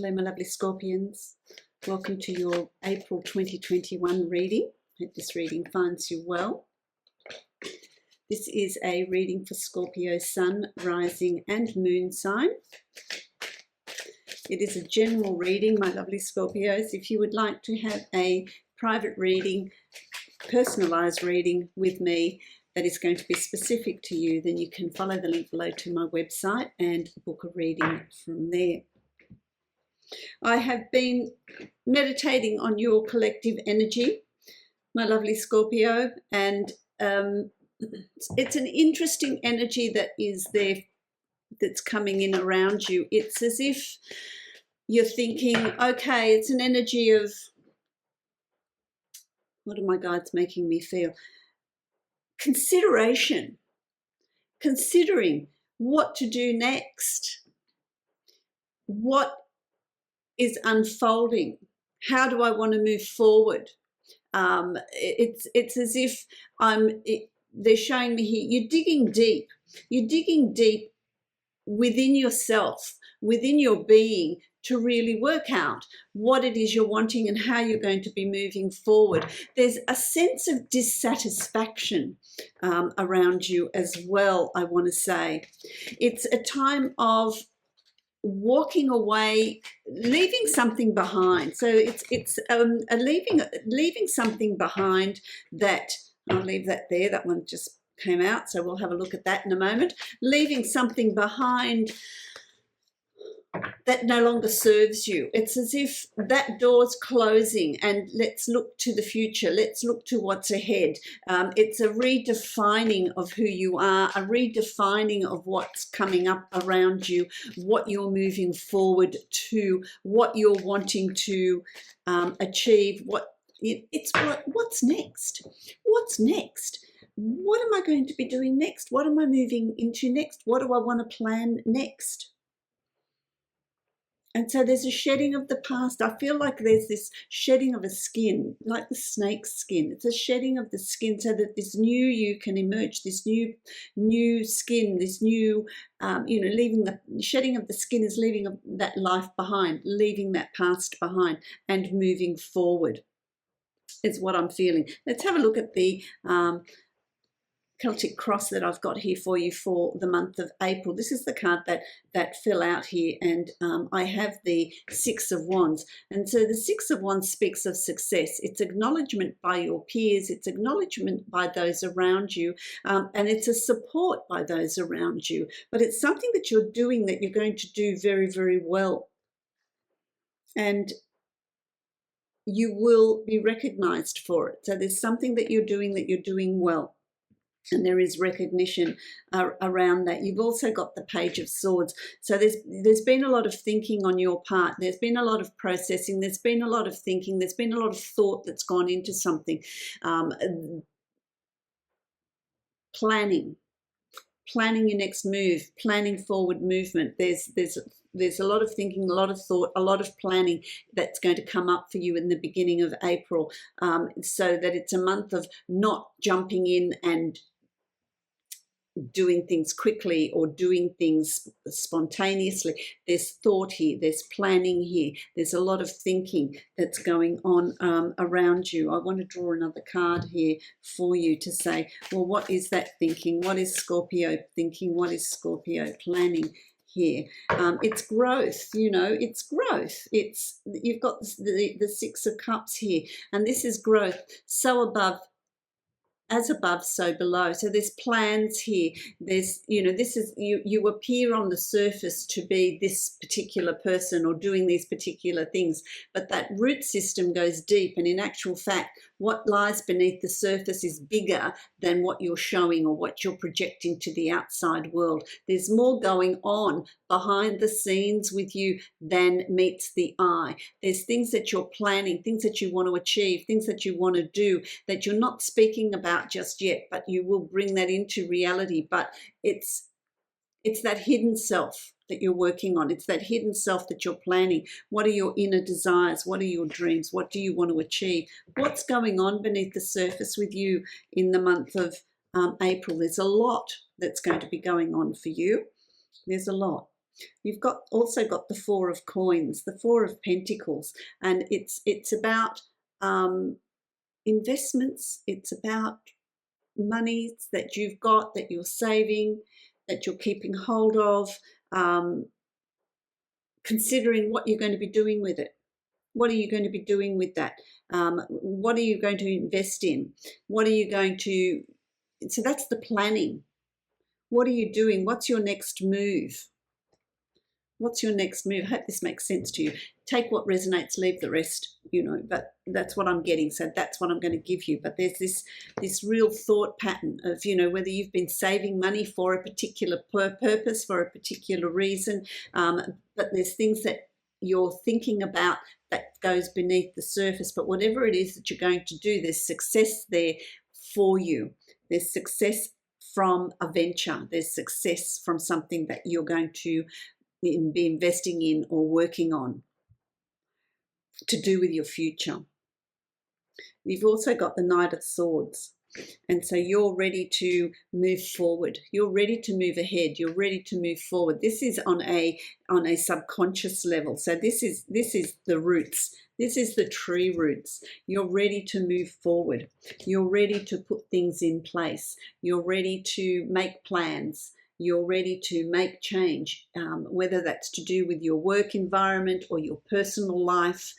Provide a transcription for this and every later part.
Hello, my lovely Scorpions. Welcome to your April 2021 reading. Hope this reading finds you well. This is a reading for Scorpio Sun, Rising and Moon sign. It is a general reading, my lovely Scorpios. If you would like to have a private reading, personalised reading with me that is going to be specific to you, then you can follow the link below to my website and book a reading from there. I have been meditating on your collective energy, my lovely Scorpio, and it's an interesting energy that is there, that's coming in around you. It's as if you're thinking, okay, it's an energy of, what are my guides making me feel? Consideration, considering what to do next, what is unfolding, how do I want to move forward? It's as if they're showing me here, you're digging deep within yourself, within your being, to really work out what it is you're wanting and how you're going to be moving forward. There's a sense of dissatisfaction around you as well, I want to say. It's a time of walking away, leaving something behind. So it's leaving something behind that, I'll leave that there, that one just came out, so we'll have a look at that in a moment. Leaving something behind that no longer serves you. It's as if that door's closing and let's look to the future. Let's look to what's ahead. It's a redefining of who you are, a redefining of what's coming up around you, what you're moving forward to, what you're wanting to achieve. What's next? What's next? What am I going to be doing next? What am I moving into next? What do I want to plan next? And so there's a shedding of the past. I feel like there's this shedding of a skin, like the snake's skin. It's a shedding of the skin so that this new you can emerge, this new skin, this new, leaving the shedding of the skin is leaving that life behind, leaving that past behind and moving forward is what I'm feeling. Let's have a look at the Celtic cross that I've got here for you for the month of April. This is the card that fell out here, and I have the Six of Wands. And so the Six of Wands speaks of success. It's acknowledgement by your peers, it's acknowledgement by those around you, and it's a support by those around you. But it's something that you're doing that you're going to do very, very well. And you will be recognized for it. So there's something that you're doing well. And there is recognition around that. You've also got the Page of Swords. So there's been a lot of thinking on your part. There's been a lot of processing. There's been a lot of thinking. There's been a lot of thought that's gone into something. Planning your next move, planning forward movement. There's a lot of thinking, a lot of thought, a lot of planning that's going to come up for you in the beginning of April, so that it's a month of not jumping in and doing things quickly or doing things spontaneously. There's thought here, there's planning here, there's a lot of thinking that's going on around you. I want to draw another card here for you to say, well, what is that thinking? What is Scorpio thinking? What is Scorpio planning here? It's growth, it's growth. You've got the Six of Cups here, and this is growth. So above, as above, so below. So there's plans here. There's, this is, you appear on the surface to be this particular person or doing these particular things, but that root system goes deep, and in actual fact, what lies beneath the surface is bigger than what you're showing or what you're projecting to the outside world. There's more going on behind the scenes with you than meets the eye. There's things that you're planning, things that you want to achieve, things that you want to do that you're not speaking about just yet, but you will bring that into reality. But it's that hidden self that you're working on. It's that hidden self that you're planning. What are your inner desires? What are your dreams? What do you want to achieve? What's going on beneath the surface with you in the month of April? There's a lot that's going to be going on for you. There's a lot. You've also got the Four of Coins, the Four of Pentacles, and it's about investments. It's about money that you've got, that you're saving, that you're keeping hold of, considering what you're going to be doing with it. What are you going to be doing with that? What are you going to invest in? What are you going to... So that's the planning. What are you doing? What's your next move? What's your next move? I hope this makes sense to you. Take what resonates, leave the rest, you know, but that's what I'm getting. So that's what I'm going to give you. But there's this real thought pattern of, you know, whether you've been saving money for a particular purpose, for a particular reason, but there's things that you're thinking about that goes beneath the surface. But whatever it is that you're going to do, there's success there for you. There's success from a venture. There's success from something that you're going to be investing in or working on to do with your future. You've also got the Knight of Swords. And so you're ready to move forward. You're ready to move ahead. You're ready to move forward. This is on a subconscious level. So this is the roots. This is the tree roots. You're ready to move forward. You're ready to put things in place. You're ready to make plans. You're ready to make change, whether that's to do with your work environment or your personal life.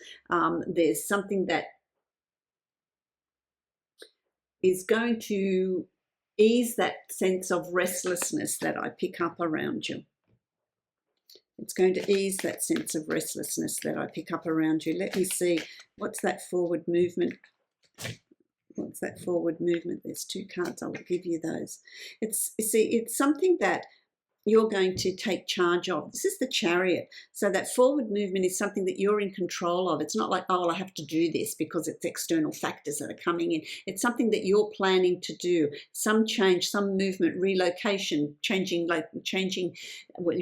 There's something that is going to ease that sense of restlessness that I pick up around you. It's going to ease that sense of restlessness that I pick up around you. Let me see, what's that forward movement? What's that forward movement? There's two cards. I will give you those. It's something that you're going to take charge of. This is the Chariot. So that forward movement is something that you're in control of. It's not like, oh, well, I have to do this because it's external factors that are coming in. It's something that you're planning to do. Some change, some movement, relocation, changing where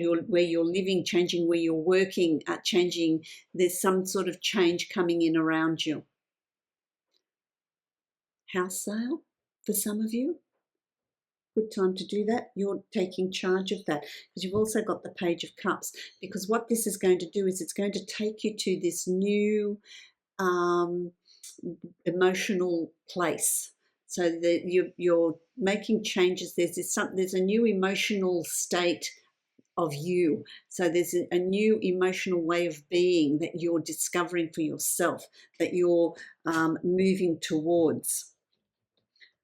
you're living, changing where you're working, changing. There's some sort of change coming in around you. House sale for some of you. Good time to do that. You're taking charge of that, because you've also got the Page of Cups, because what this is going to do is it's going to take you to this new emotional place. So that you're making changes. There's a new emotional state of you. So there's a new emotional way of being that you're discovering for yourself, that you're moving towards.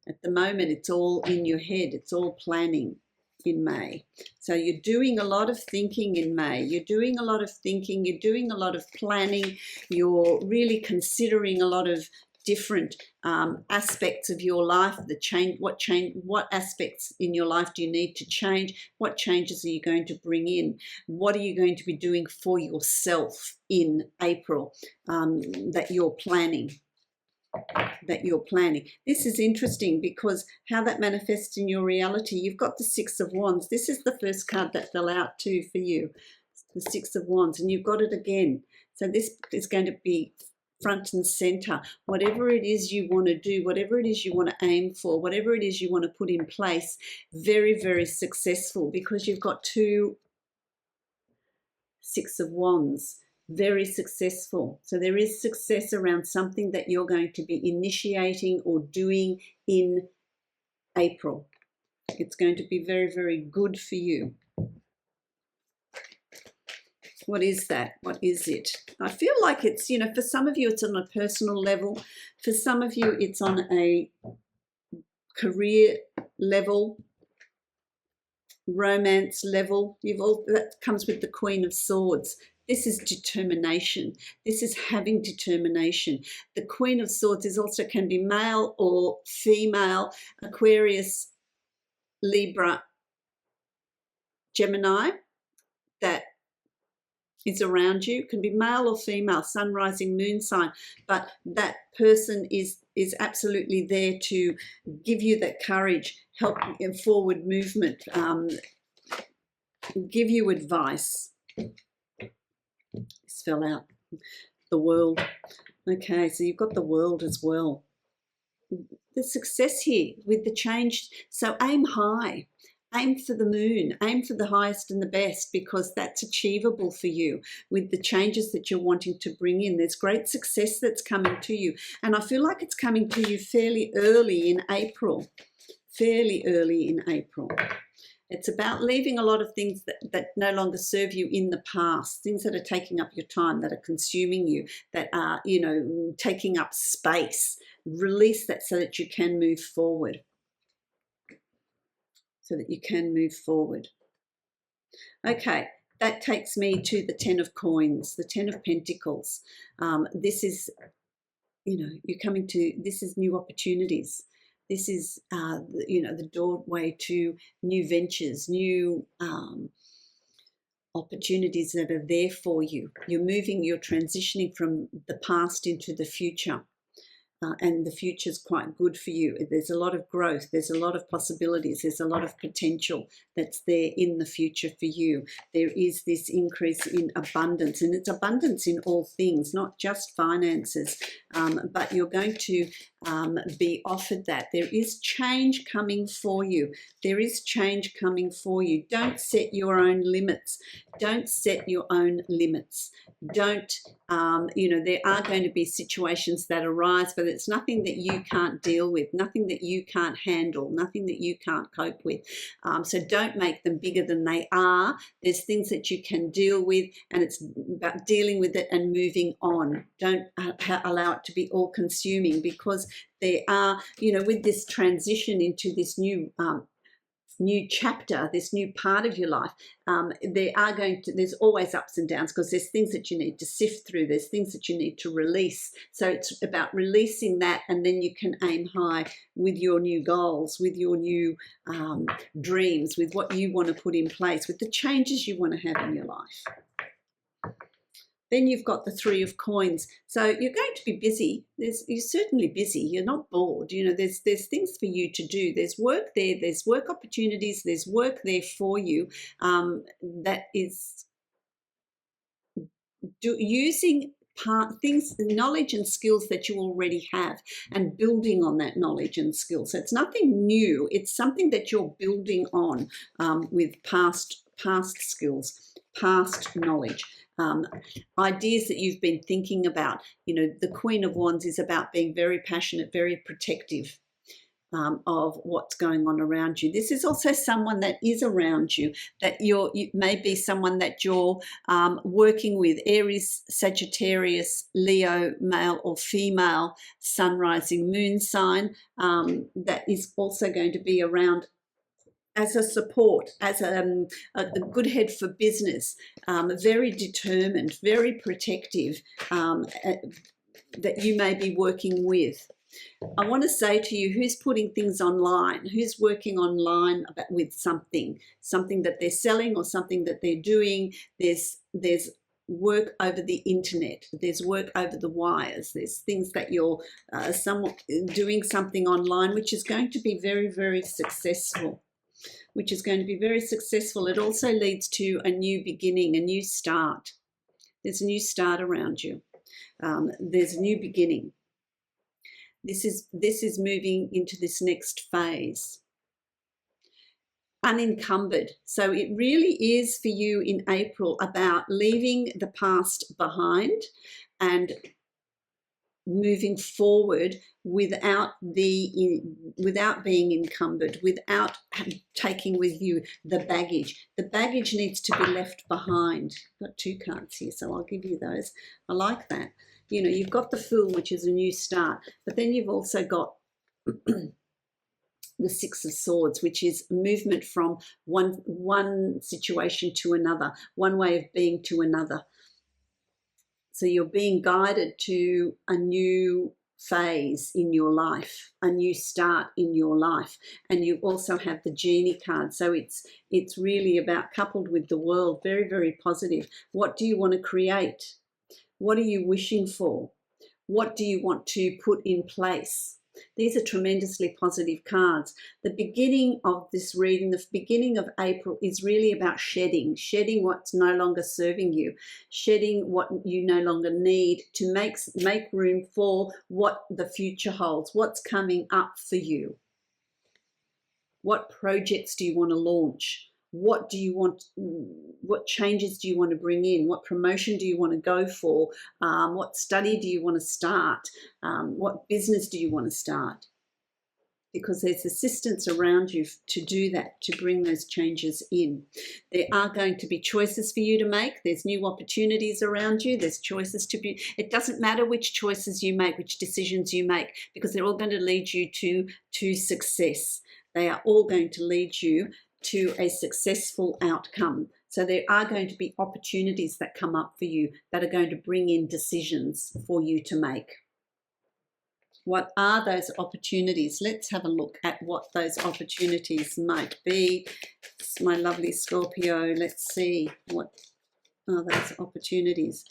At the moment, it's all in your head. It's all planning in May. So you're doing a lot of thinking in May. You're doing a lot of thinking. You're doing a lot of planning. You're really considering a lot of different aspects of your life. What aspects in your life do you need to change? What changes are you going to bring in? What are you going to be doing for yourself in April that you're planning? This is interesting because how that manifests in your reality. You've got the Six of Wands. This is the first card that fell out too for you, the Six of Wands, and you've got it again. So this is going to be front and center. Whatever it is you want to do, whatever it is you want to aim for, whatever it is you want to put in place, very, very successful, because you've got two Six of Wands. Very successful. So there is success around something that you're going to be initiating or doing in April. It's going to be very, very good for you. What is that? What is it? I feel like it's, you know, for some of you it's on a personal level. For some of you it's on a career level, romance level. That comes with the Queen of Swords. This is determination. This is having determination. The Queen of Swords can be male or female, Aquarius, Libra, Gemini, that is around you. It can be male or female, sun, rising, moon sign, but that person is absolutely there to give you that courage, help in forward movement, give you advice. This fell out. The World. Okay, so you've got the World as well. The success here with the change. So aim high. aim for the moon, aim for the highest and the best, because that's achievable for you with the changes that you're wanting to bring in. There's great success that's coming to you, and I feel like it's coming to you fairly early in April. Fairly early in April. It's about leaving a lot of things that no longer serve you in the past, things that are taking up your time, that are consuming you, that are, you know, taking up space. Release that so that you can move forward. So that you can move forward. Okay, that takes me to the 10 of coins, the 10 of pentacles. This is, you know, you're coming to, this is new opportunities. This is, you know, the doorway to new ventures, new opportunities that are there for you. You're moving, you're transitioning from the past into the future. And the future is quite good for you. There's a lot of growth. There's a lot of possibilities. There's a lot of potential that's there in the future for you. There is this increase in abundance, and it's abundance in all things, not just finances, but you're going to be offered that. There is change coming for you. There is change coming for you. Don't set your own limits. Don't set your own limits. Don't, you know, there are going to be situations that arise, but it's nothing that you can't deal with, nothing that you can't handle, nothing that you can't cope with. So don't make them bigger than they are. There's things that you can deal with, and it's about dealing with it and moving on. Don't allow it to be all consuming, because there are, you know, with this transition into this new chapter, this new part of your life, there's always ups and downs, because there's things that you need to sift through, there's things that you need to release. So it's about releasing that, and then you can aim high with your new goals, with your new dreams, with what you want to put in place, with the changes you want to have in your life. Then you've got the 3 of coins. So you're going to be busy. You're certainly busy. You're not bored. You know, there's things for you to do. There's work there. There's work opportunities. There's work there for you that is using things, knowledge and skills that you already have, and building on that knowledge and skills. So it's nothing new. It's something that you're building on with past skills, past knowledge. Ideas that you've been thinking about. You know, the Queen of Wands is about being very passionate, very protective of what's going on around you. This is also someone that is around you, that you may be someone that you're working with, Aries, Sagittarius, Leo, male or female, sun, rising, moon sign, that is also going to be around as a support, as a good head for business, very determined, very protective, that you may be working with. I want to say to you, who's putting things online, who's working online with something that they're selling or something that they're doing. There's work over the internet, there's work over the wires, there's things that you're doing something online, which is going to be very, very successful. It also leads to a new beginning, a new start. There's a new start around you. There's a new beginning. This is moving into this next phase. Unencumbered. So it really is for you in April about leaving the past behind and moving forward without being encumbered, without taking with you the baggage. The baggage needs to be left behind. I've got 2 cards here, so I'll give you those. I like that. You know, you've got the Fool, which is a new start, but then you've also got the 6 of Swords, which is movement from one situation to another, one way of being to another. So you're being guided to a new phase in your life, a new start in your life. And you also have the Genie card. So it's really about, coupled with the World, very, very positive. What do you want to create? What are you wishing for? What do you want to put in place? These are tremendously positive cards. The beginning of this reading, the beginning of April, is really about shedding what's no longer serving you, shedding what you no longer need, to make room for what the future holds, what's coming up for you. What projects do you want to launch? What do you want? What changes do you want to bring in? What promotion do you want to go for? What study do you want to start? What business do you want to start? Because there's assistance around you to do that, to bring those changes in. There are going to be choices for you to make. There's new opportunities around you. There's choices to be. It doesn't matter which choices you make, which decisions you make, because they're all going to lead you to success. They are all going to lead you to a successful outcome. So there are going to be opportunities that come up for you that are going to bring in decisions for you to make. What are those opportunities? Let's have a look at what those opportunities might be. It's my lovely Scorpio. Let's see what are those opportunities.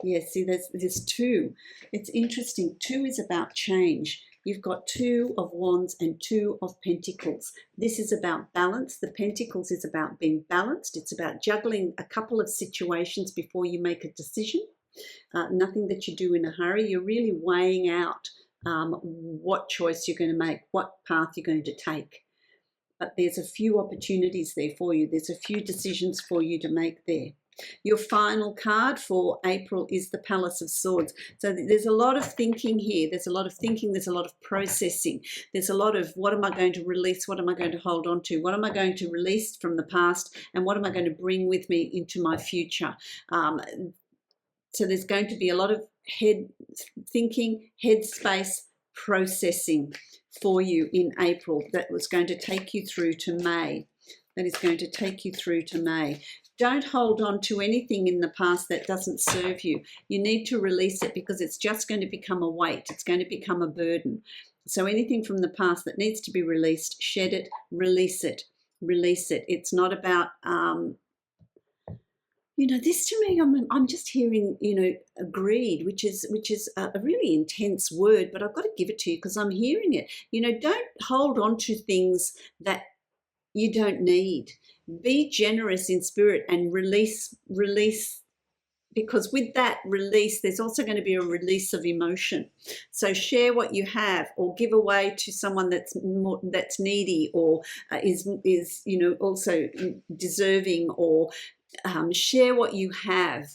Yeah, see, there's two. It's interesting. Two is about change. You've got 2 of Wands and 2 of Pentacles. This is about balance. The Pentacles is about being balanced. It's about juggling a couple of situations before you make a decision. Nothing that you do in a hurry. You're really weighing out what choice you're going to make, what path you're going to take. But there's a few opportunities there for you. There's a few decisions for you to make there. Your final card for April is the Palace of Swords. So there's a lot of thinking here. There's a lot of thinking. There's a lot of processing. There's a lot of what am I going to release? What am I going to hold on to? What am I going to release from the past? And what am I going to bring with me into my future? So there's going to be a lot of head thinking, headspace, processing for you in April that was going to take you through to May. That is going to take you through to May. Don't hold on to anything in the past that doesn't serve you. You need to release it because it's just going to become a weight. It's going to become a burden. So anything from the past that needs to be released, shed it, release it, release it. It's not about... this to me, I'm just hearing, greed, which is a really intense word, but I've got to give it to you because I'm hearing it. Don't hold on to things that you don't need. Be generous in spirit and release, because with that release, there's also going to be a release of emotion. So share what you have, or give away to someone that's needy, or is also deserving, or share what you have.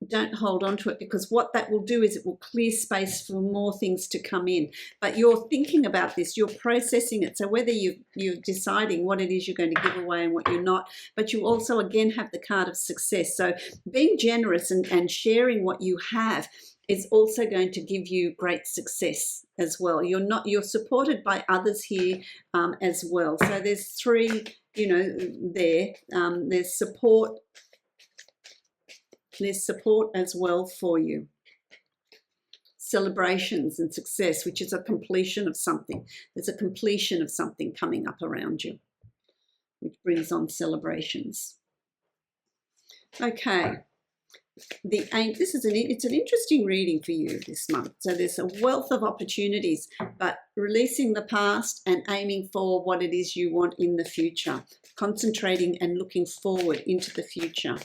Don't hold on to it, because what that will do is it will clear space for more things to come in. But you're thinking about this, you're processing it. So whether you're deciding what it is you're going to give away and what you're not, but you also again have the card of success. So being generous and sharing what you have is also going to give you great success as well. You're supported by others here as well. So there's 3, there. There's support. There's support as well for you. Celebrations and success, which is a completion of something. There's a completion of something coming up around you, which brings on celebrations. Okay. It's an interesting reading for you this month. So there's a wealth of opportunities, but releasing the past and aiming for what it is you want in the future, concentrating and looking forward into the future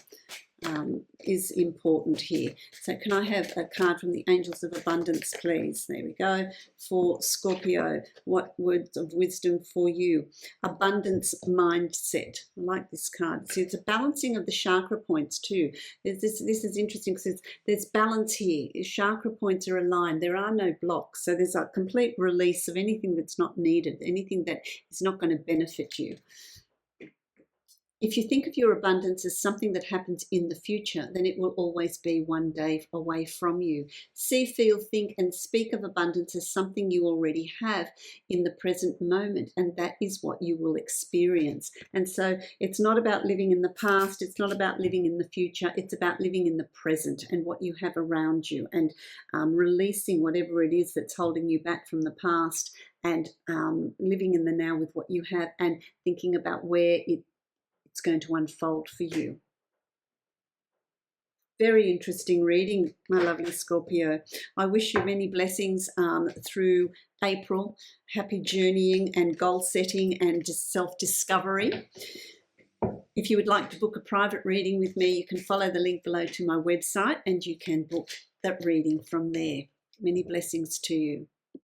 is important here. So can I have a card from the Angels of Abundance, please? There we go. For Scorpio, what words of wisdom for you? Abundance mindset. I like this card. See, it's a balancing of the chakra points too. This is interesting because there's balance here. Chakra points are aligned. There are no blocks. So there's a complete release of anything that's not needed, anything that is not going to benefit you. If you think of your abundance as something that happens in the future, then it will always be one day away from you. See, feel, think, and speak of abundance as something you already have in the present moment, and that is what you will experience. And so it's not about living in the past, it's not about living in the future, it's about living in the present and what you have around you, and releasing whatever it is that's holding you back from the past, and living in the now with what you have, and thinking about where it's going to unfold for you. Very interesting reading, my lovely Scorpio. I wish you many blessings through April. Happy journeying and goal setting and self-discovery. If you would like to book a private reading with me, you can follow the link below to my website and you can book that reading from there. Many blessings to you.